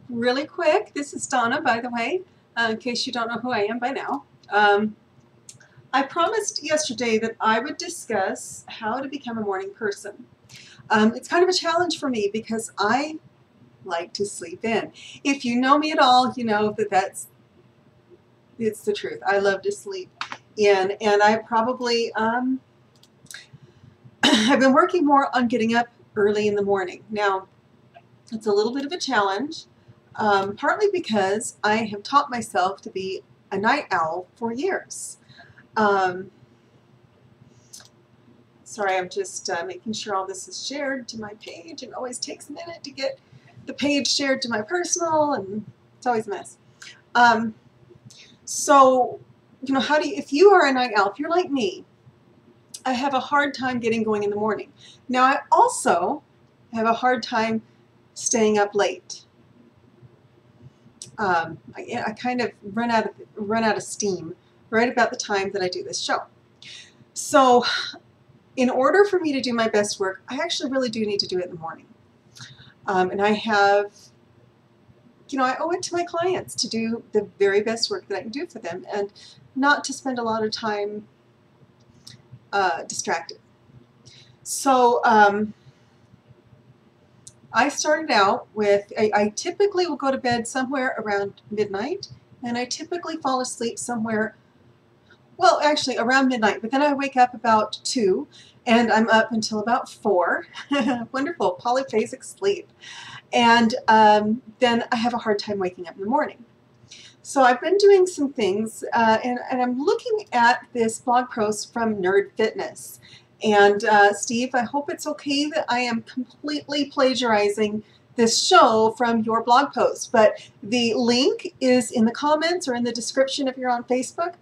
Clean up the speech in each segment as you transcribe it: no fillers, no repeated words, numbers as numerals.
Really quick, this is Donna, by the way, in case you don't know who I am by now. I promised yesterday that I would discuss how to become a morning person. It's kind of a challenge for me because I like to sleep in. If you know me at all, you know that it's the truth. I love to sleep in, and I probably I've been working more on getting up early in the morning. Now, it's a little bit of a challenge, partly because I have taught myself to be a night owl for years. Sorry, I'm just making sure all this is shared to my page. It always takes a minute to get the page shared to my personal, and it's always a mess. So, you know, if you are a night owl, if you're like me, I have a hard time getting going in the morning. Now, I also have a hard time staying up late. I kind of run out of steam right about the time that I do this show. So in order for me to do my best work, I actually really do need to do it in the morning. And I have, you know, I owe it to my clients to do the very best work that I can do for them and not to spend a lot of time distracted. So I started out with, I typically will go to bed somewhere around midnight, and I typically fall asleep somewhere, well, actually around midnight, but then I wake up about 2, and I'm up until about 4. Wonderful, polyphasic sleep. And then I have a hard time waking up in the morning. So I've been doing some things, and I'm looking at this blog post from Nerd Fitness. And Steve, I hope it's okay that I am completely plagiarizing this show from your blog post, but the link is in the comments or in the description if you're on Facebook.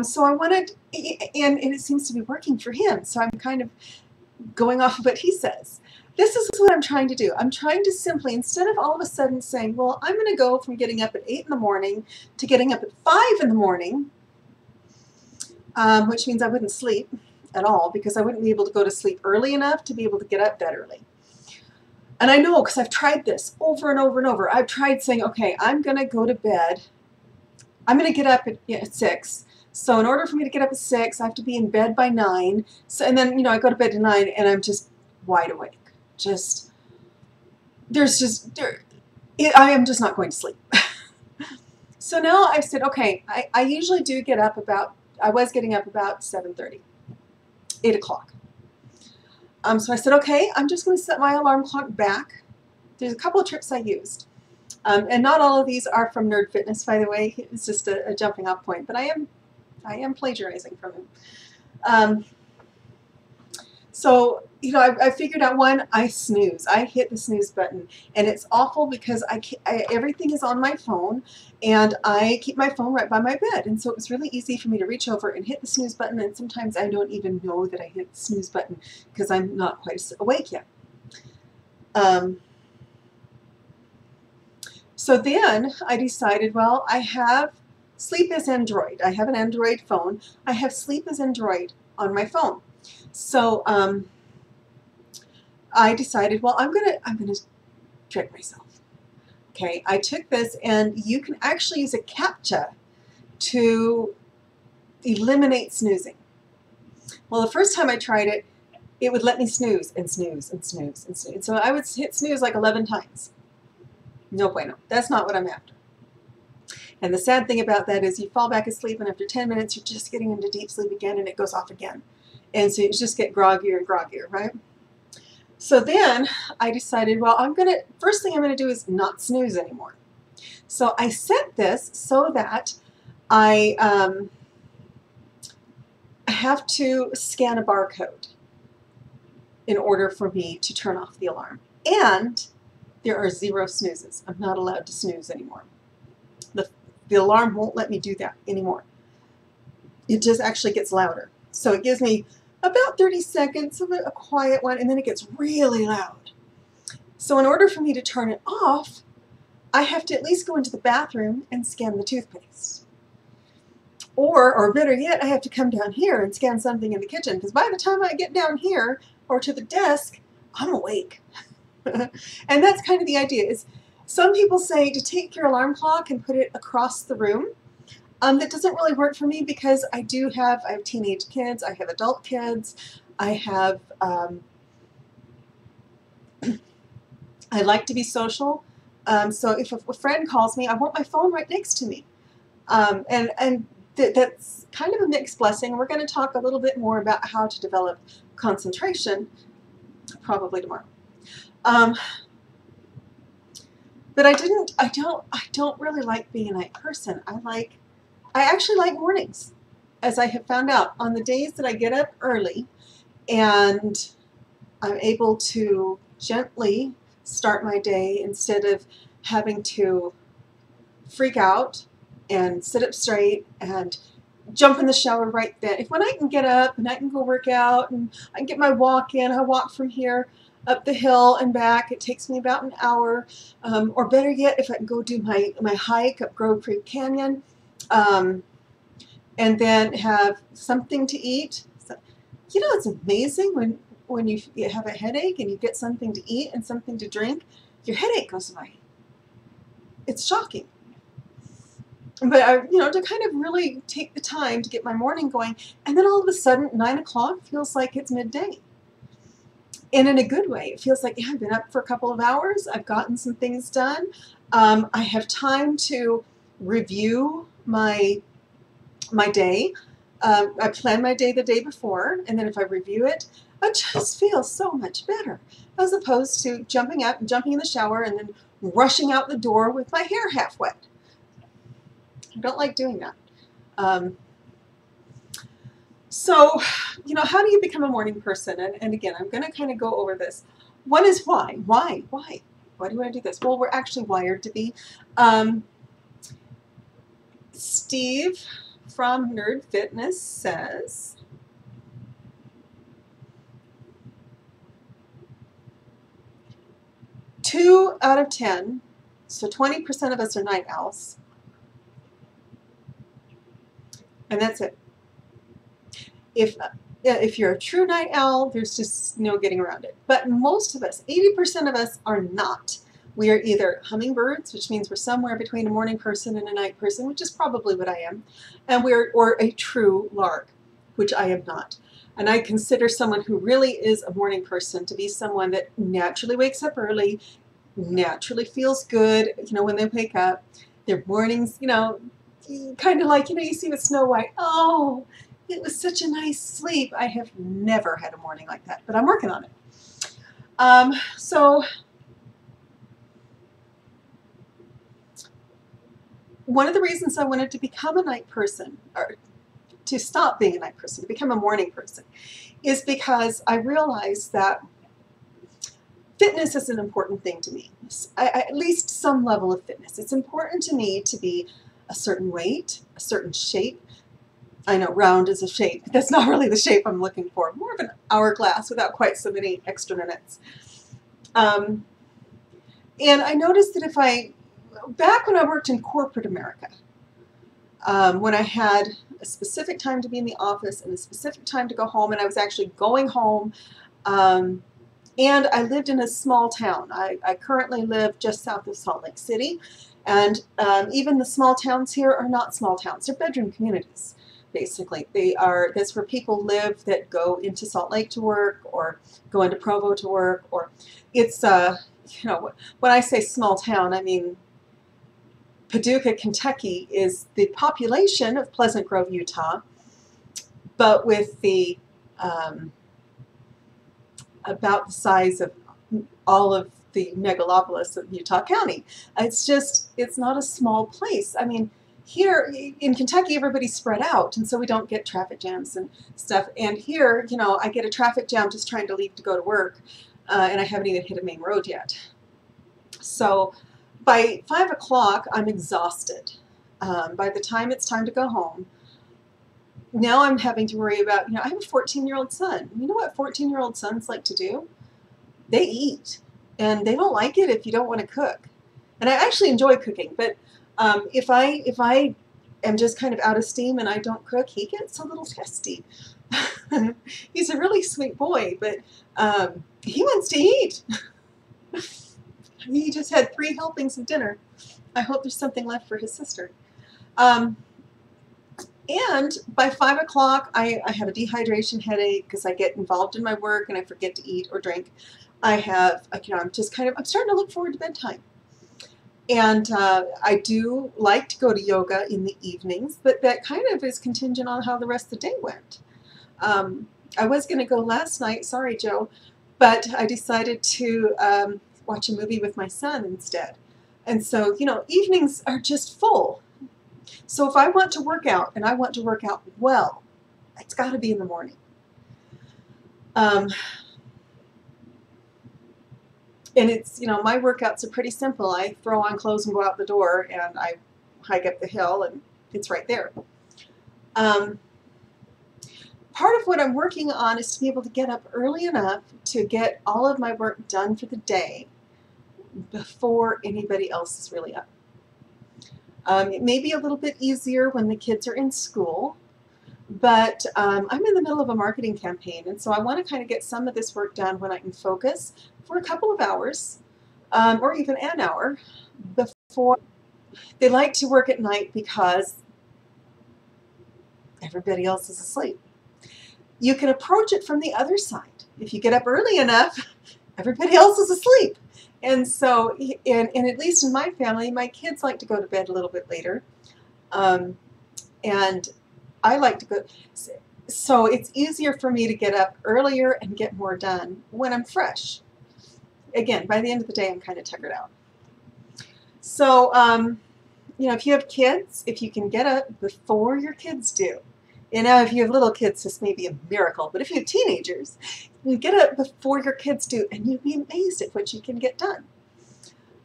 So I wanted, and it seems to be working for him, so I'm kind of going off of what he says. This is what I'm trying to do. I'm trying to simply, instead of all of a sudden saying, well, I'm going to go from getting up at 8 in the morning to getting up at 5 in the morning, which means I wouldn't sleep at all because I wouldn't be able to go to sleep early enough to be able to get up that early. And I know because I've tried this over and over and over. I've tried saying, okay, I'm going to go to bed. I'm going to get up at 6. So in order for me to get up at 6, I have to be in bed by 9. So, and then, you know, I go to bed at 9 and I'm just wide awake. I am just not going to sleep. So now I've said, okay, I usually do get up I was getting up about 7:30, 8 o'clock. So I said, okay, I'm just going to set my alarm clock back. There's a couple of tricks I used. And not all of these are from Nerd Fitness, by the way. It's just a jumping off point, but I am plagiarizing from him. So, you know, I figured out one, I snooze. I hit the snooze button, and it's awful because everything is on my phone, and I keep my phone right by my bed, and so it was really easy for me to reach over and hit the snooze button, and sometimes I don't even know that I hit the snooze button because I'm not quite awake yet. So then I decided, well, I have Sleep as Android. I have an Android phone. I have Sleep as Android on my phone. So I decided, well, I'm gonna trick myself. Okay, I took this, and you can actually use a CAPTCHA to eliminate snoozing. Well, the first time I tried it, it would let me snooze and snooze and snooze and snooze. So I would hit snooze like 11 times. No bueno. That's not what I'm after. And the sad thing about that is you fall back asleep, and after 10 minutes, you're just getting into deep sleep again, and it goes off again. And so you just get groggier and groggier, right? So then I decided, well, first thing I'm going to do is not snooze anymore. So I set this so that I have to scan a barcode in order for me to turn off the alarm. And there are 0 snoozes. I'm not allowed to snooze anymore. The alarm won't let me do that anymore. It just actually gets louder. So it gives me about 30 seconds of a quiet one, and then it gets really loud. So in order for me to turn it off, I have to at least go into the bathroom and scan the toothpaste. Or better yet, I have to come down here and scan something in the kitchen, because by the time I get down here or to the desk, I'm awake. And that's kind of the idea, is Some people say to take your alarm clock and put it across the room. That doesn't really work for me because I have teenage kids, I have adult kids, I have, I like to be social. So if a friend calls me, I want my phone right next to me. And that's kind of a mixed blessing. We're going to talk a little bit more about how to develop concentration, probably tomorrow. But I don't really like being a night person. I actually like mornings, as I have found out. On the days that I get up early and I'm able to gently start my day instead of having to freak out and sit up straight and jump in the shower right then. When I can get up and I can go work out and I can get my walk in, I walk from here up the hill and back. It takes me about an hour, or better yet, if I can go do my hike up Grove Creek Canyon, and then have something to eat. So, you know, it's amazing when you have a headache and you get something to eat and something to drink, your headache goes away. It's shocking. But you know, to kind of really take the time to get my morning going, and then all of a sudden, 9 o'clock feels like it's midday. And in a good way. It feels like, yeah, I've been up for a couple of hours. I've gotten some things done. I have time to review my day. I plan my day the day before, and then if I review it, I just feel so much better, as opposed to jumping up and jumping in the shower and then rushing out the door with my hair half wet. I don't like doing that. So, you know, how do you become a morning person? And again, I'm going to kind of go over this. One is why? Why do I do this? Well, we're actually wired to be. Steve from Nerd Fitness says, two out of 10, so 20% of us are night owls. And that's it. If you're a true night owl, there's just no getting around it. But most of us, 80% of us, are not. We are either hummingbirds, which means we're somewhere between a morning person and a night person, which is probably what I am, and or a true lark, which I am not. And I consider someone who really is a morning person to be someone that naturally wakes up early, naturally feels good, you know, when they wake up. Their mornings, you know, kind of like, you know, you see with Snow White, oh, it was such a nice sleep. I have never had a morning like that, but I'm working on it. So one of the reasons I wanted to become a night person, or to stop being a night person, to become a morning person, is because I realized that fitness is an important thing to me. At least some level of fitness. It's important to me to be a certain weight, a certain shape. I know round is a shape, but that's not really the shape I'm looking for. More of an hourglass without quite so many extra minutes. And I noticed that back when I worked in corporate America, when I had a specific time to be in the office and a specific time to go home, and I was actually going home, and I lived in a small town. I currently live just south of Salt Lake City, and even the small towns here are not small towns. They're bedroom communities. Basically, that's where people live that go into Salt Lake to work or go into Provo to work, or it's, you know, when I say small town, I mean Paducah, Kentucky is the population of Pleasant Grove, Utah, but with the, about the size of all of the megalopolis of Utah County. It's not a small place. I mean, here in Kentucky, everybody's spread out, and so we don't get traffic jams and stuff. And here, you know, I get a traffic jam just trying to leave to go to work, and I haven't even hit a main road yet. So by 5 o'clock, I'm exhausted. By the time it's time to go home, now I'm having to worry about, you know, I have a 14-year-old son. You know what 14-year-old sons like to do? They eat, and they don't like it if you don't want to cook. And I actually enjoy cooking, but if I am just kind of out of steam and I don't cook, he gets a little testy. He's a really sweet boy, but he wants to eat. He just had 3 helpings of dinner. I hope there's something left for his sister. And by 5 o'clock, I have a dehydration headache because I get involved in my work and I forget to eat or drink. I have, I'm just I'm starting to look forward to bedtime. And I do like to go to yoga in the evenings, but that kind of is contingent on how the rest of the day went. I was going to go last night, sorry Joe, but I decided to watch a movie with my son instead. And so, evenings are just full. So if I want to work out, and I want to work out well, it's got to be in the morning. And it's, my workouts are pretty simple. I throw on clothes and go out the door, and I hike up the hill, and it's right there. Part of what I'm working on is to be able to get up early enough to get all of my work done for the day before anybody else is really up. It may be a little bit easier when the kids are in school, but I'm in the middle of a marketing campaign, and so I want to kind of get some of this work done when I can focus for a couple of hours, or even an hour before. They like to work at night because everybody else is asleep. You can approach it from the other side. If you get up early enough, everybody else is asleep. And so, and at least in my family, my kids like to go to bed a little bit later. And I like to go, so it's easier for me to get up earlier and get more done when I'm fresh. Again, by the end of the day, I'm kind of tuckered out. So, if you have kids, if you can get up before your kids do, if you have little kids, this may be a miracle, but if you have teenagers, you get up before your kids do, and you'd be amazed at what you can get done.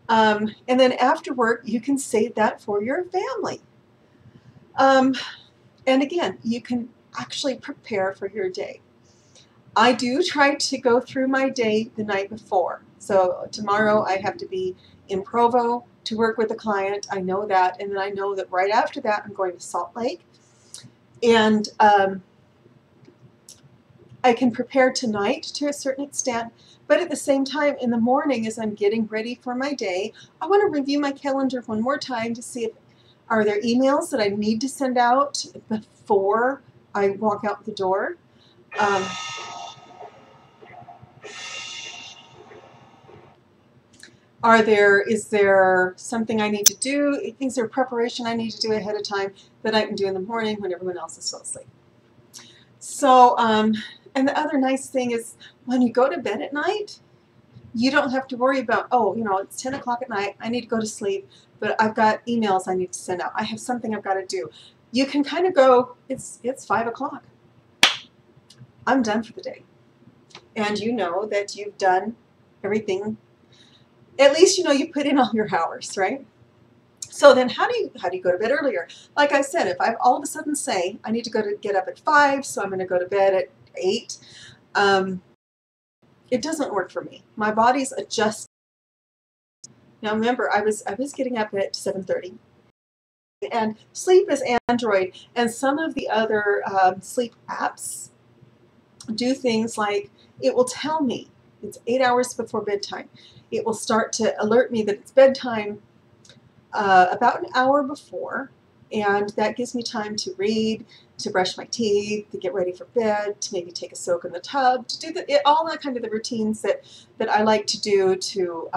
And then after work, you can save that for your family. And again, you can actually prepare for your day. I do try to go through my day the night before. So tomorrow I have to be in Provo to work with a client. I know that. And then I know that right after that, I'm going to Salt Lake. And I can prepare tonight to a certain extent, but at the same time, in the morning, as I'm getting ready for my day, I want to review my calendar one more time to see if are there emails that I need to send out before I walk out the door. Is there something I need to do? Is there preparation I need to do ahead of time that I can do in the morning when everyone else is still asleep? So, and the other nice thing is when you go to bed at night, you don't have to worry about, it's 10 o'clock at night, I need to go to sleep, but I've got emails I need to send out. I have something I've got to do. You can kind of go, it's 5 o'clock. I'm done for the day. And you know that you've done everything. At least you put in all your hours, right? So then how do you go to bed earlier? Like I said, if I all of a sudden say I need to get up at 5, so I'm going to go to bed at 8, it doesn't work for me. My body's adjusting. Now remember, I was getting up at 7:30, and sleep is Android, and some of the other sleep apps do things like it will tell me it's 8 hours before bedtime. It will start to alert me that it's bedtime about an hour before, and that gives me time to read, to brush my teeth, to get ready for bed, to maybe take a soak in the tub, to do all that kind of the routines that I like to do to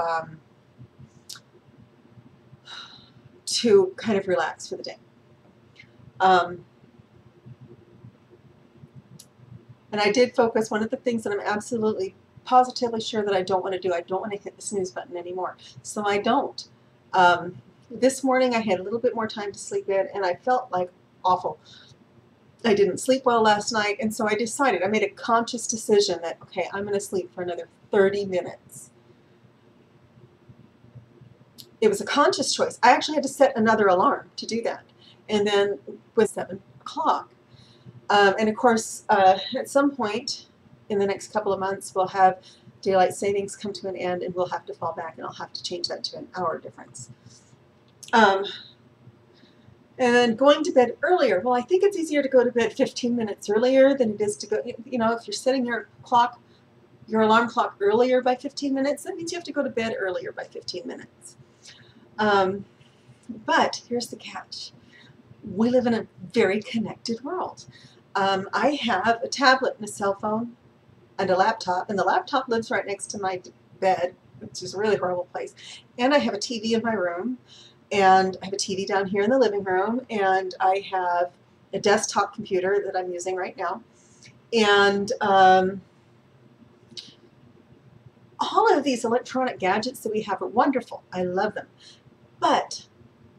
kind of relax for the day. And I did focus, one of the things that I'm absolutely positively sure that I don't want to do, I don't want to hit the snooze button anymore. So I don't. This morning I had a little bit more time to sleep in, and I felt like awful. I didn't sleep well last night, and so I made a conscious decision that, okay, I'm going to sleep for another 30 minutes. It was a conscious choice. I actually had to set another alarm to do that. And then with 7 o'clock. And of course, at some point in the next couple of months, we'll have daylight savings come to an end, and we'll have to fall back, and I'll have to change that to an hour difference. And then going to bed earlier. Well, I think it's easier to go to bed 15 minutes earlier than it is to go, if you're setting your clock your alarm clock earlier by 15 minutes, that means you have to go to bed earlier by 15 minutes. But here's the catch. We live in a very connected world. I have a tablet and a cell phone and a laptop, and the laptop lives right next to my bed, which is a really horrible place. And I have a TV in my room, and I have a TV down here in the living room, and I have a desktop computer that I'm using right now. And all of these electronic gadgets that we have are wonderful. I love them. But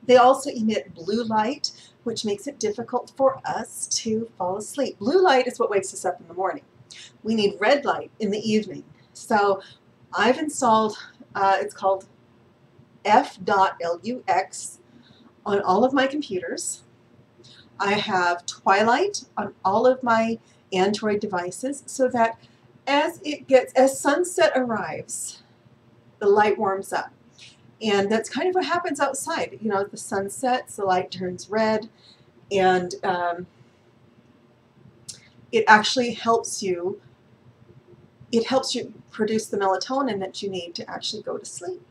they also emit blue light, which makes it difficult for us to fall asleep. Blue light is what wakes us up in the morning. We need red light in the evening. So I've installed, it's called F.LUX on all of my computers. I have Twilight on all of my Android devices so that as sunset arrives, the light warms up. And that's kind of what happens outside. You know, the sun sets, the light turns red, and it actually helps you. It helps you produce the melatonin that you need to actually go to sleep.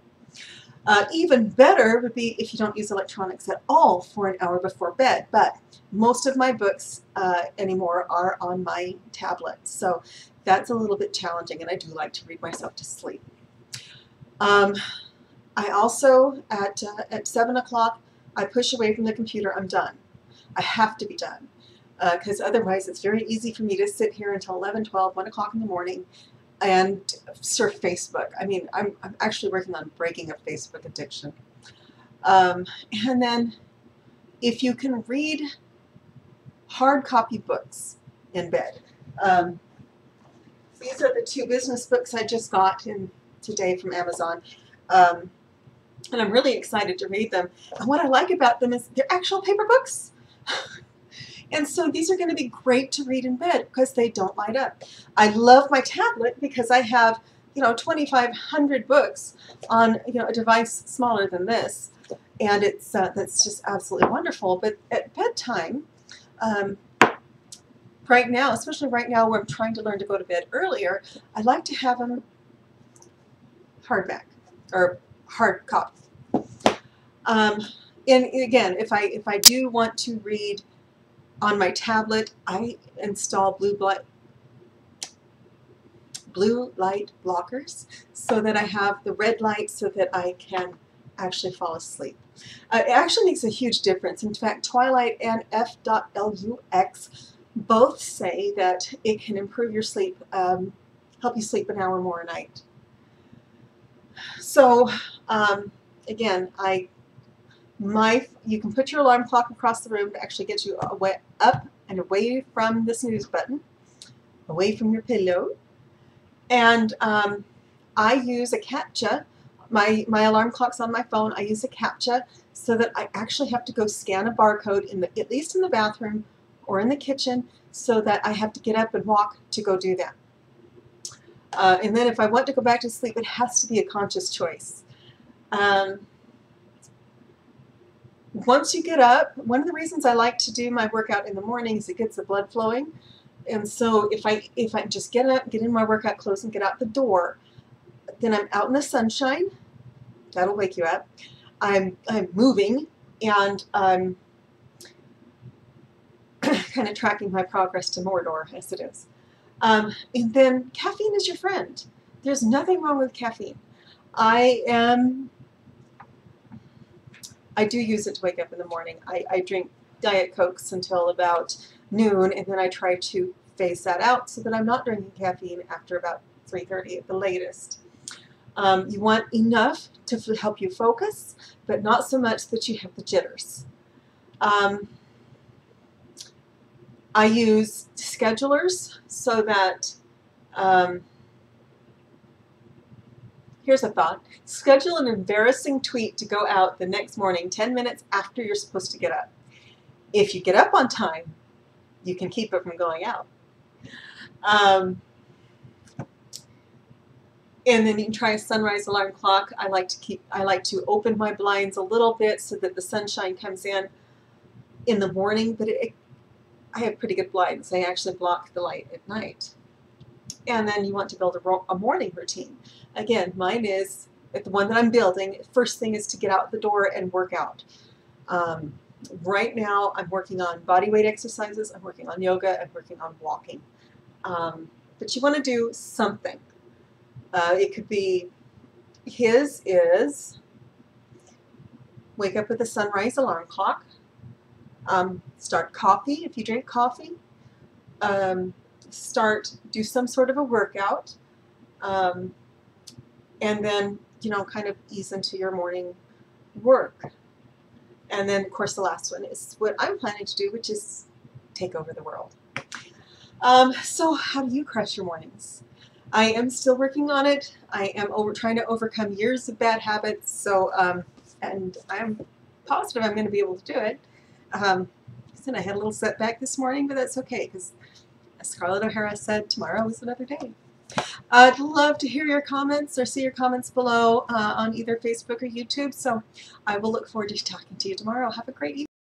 Even better would be if you don't use electronics at all for an hour before bed. But most of my books anymore are on my tablet, so that's a little bit challenging, and I do like to read myself to sleep. I also, at 7 o'clock, I push away from the computer. I'm done. I have to be done because otherwise it's very easy for me to sit here until 11, 12, 1 o'clock in the morning and surf Facebook. I mean, I'm actually working on breaking a Facebook addiction. And then if you can read hard copy books in bed. These are the 2 business books I just got today from Amazon. And I'm really excited to read them. And what I like about them is they're actual paper books. And so these are going to be great to read in bed because they don't light up. I love my tablet because I have, 2,500 books on, a device smaller than this. And it's that's just absolutely wonderful. But at bedtime, right now, especially right now where I'm trying to learn to go to bed earlier, I like to have them hardback or hard copy. And again, if I do want to read on my tablet, I install blue light blockers so that I have the red light so that I can actually fall asleep. It actually makes a huge difference. In fact, Twilight and F.LUX both say that it can improve your sleep, help you sleep an hour more a night. So again, you can put your alarm clock across the room to actually get you up and away from the snooze button, away from your pillow. And I use a CAPTCHA. My alarm clock's on my phone. I use a CAPTCHA so that I actually have to go scan a barcode at least in the bathroom or in the kitchen, so that I have to get up and walk to go do that. And then if I want to go back to sleep, it has to be a conscious choice. Once you get up, one of the reasons I like to do my workout in the morning is it gets the blood flowing. And so if I just get up, get in my workout clothes and get out the door, then I'm out in the sunshine. That'll wake you up. I'm moving, and I'm kind of tracking my progress to Mordor as it is. And then caffeine is your friend. There's nothing wrong with caffeine. I do use it to wake up in the morning. I drink Diet Cokes until about noon, and then I try to phase that out so that I'm not drinking caffeine after about 3:30 at the latest. You want enough to help you focus, but not so much that you have the jitters. I use schedulers so that, here's a thought. Schedule an embarrassing tweet to go out the next morning 10 minutes after you're supposed to get up. If you get up on time, you can keep it from going out. And then you can try a sunrise alarm clock. I like to open my blinds a little bit so that the sunshine comes in the morning, but I have pretty good blinds. I actually block the light at night. And then you want to build a morning routine. Again, mine is, the one that I'm building, first thing is to get out the door and work out. Right now I'm working on body weight exercises, I'm working on yoga, I'm working on walking. But you want to do something. It could be, his is wake up with a sunrise alarm clock, start coffee if you drink coffee, do some sort of a workout, and then, you know, kind of ease into your morning work. And then, of course, the last one is what I'm planning to do, which is take over the world. So how do you crush your mornings? I am still working on it. I am trying to overcome years of bad habits, so and I'm positive I'm going to be able to do it. I had a little setback this morning, but that's okay, because as Scarlett O'Hara said, tomorrow is another day. I'd love to hear your comments or see your comments below on either Facebook or YouTube, so I will look forward to talking to you tomorrow. Have a great evening.